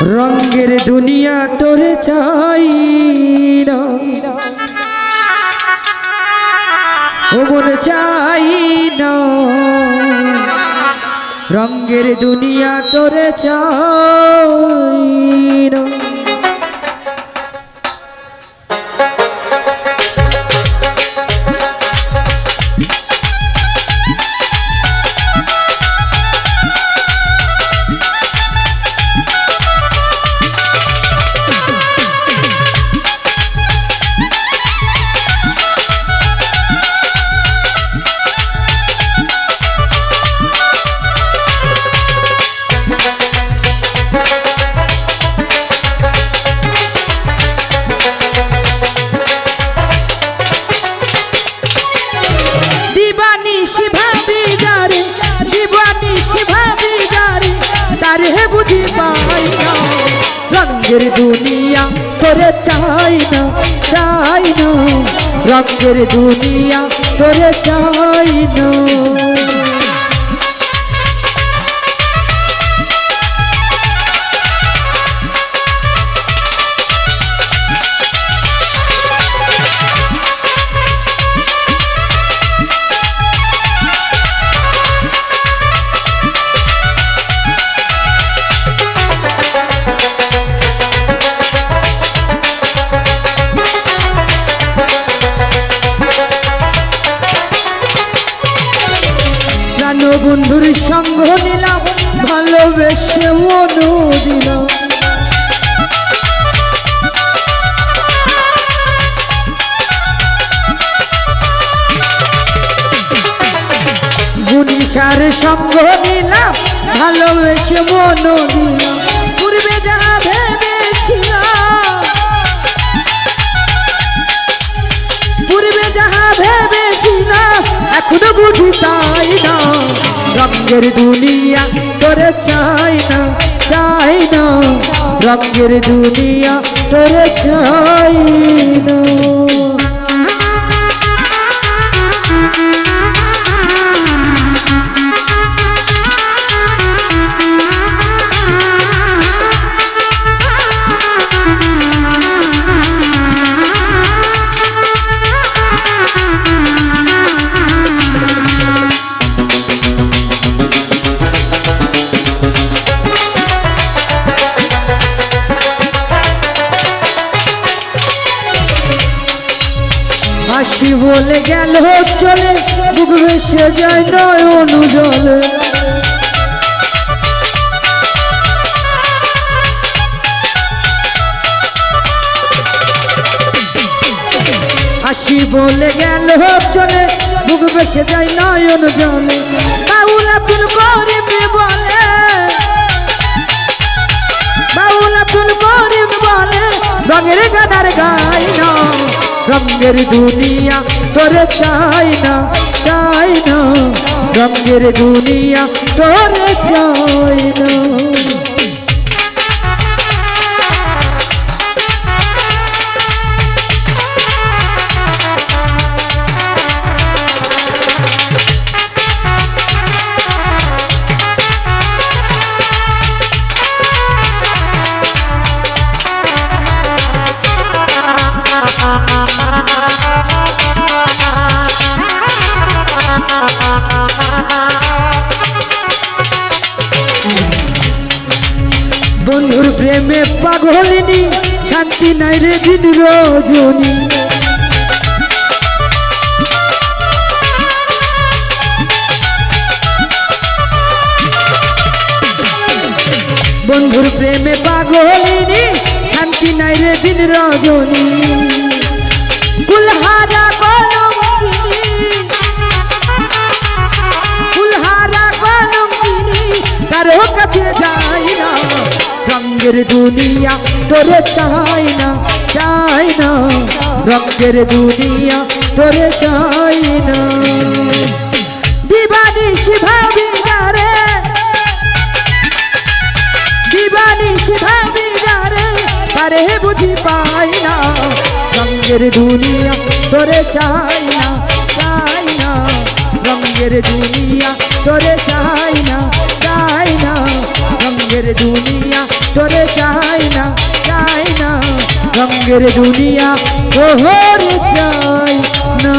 রঙের দুনিয়া তোরে চাই না, ও মন চাই না। রঙের দুনিয়া তোরে চাই না। রঙের দুনিয়া তোরে চাই না, চাই না। রঙের দুনিয়া তোরে চাই না। বন্ধুর সঙ্গ নিলাম, ভালোবেসে মন দিলাম। গুনিসার সঙ্গ নিলাম, ভালোবেসে মন দিলাম। পূর্বে যা ভেবেছিলাম, পূর্বে যাহা ভেবেছিলাম, এখনো বুঝি তাই না। রঙের দুনিয়া তোরে চাই না, চাই না। রঙের দুনিয়া তোরে চাই না। হাসি বলে গেল চলে, বুক ভেসে যায় নয়ন জলে। হাসি বলে গেল চলে, বুক ভেসে যায় নয়ন জলে। বাউলা ফুল করিবে বলে, বাউলা ফুল করিবে বলে, রঙের গানার গাই না। রঙের দুনিয়া তোরে চাই না, চাই না। রঙের দুনিয়া তোরে চাই না। বন্ধুর প্রেমে পাগলিনী, শান্তি নাই রে দিন রজনী। বন্ধুর প্রেমে পাগলিনী, শান্তি নাই রে দিন রজনী। কুলহারা কলঙ্কিনী, কুলহারা কলঙ্কিনী, কারো কাছে যাই না। রঙের দুনিয়া তোরে চাই না, চাই না। রঙের দুনিয়া তোরে চাই না। দিবানিশি ভাবি যারে, দিবানিশি ভাবি যারে, তারে বুঝি পাই না। রঙের দুনিয়া তোরে চাই না, চাই না। রঙের দুনিয়া তোরে চাই না, চাই না। রঙের দুনিয়া তোরে চাই। রঙের দুনিয়া ওহর চাই না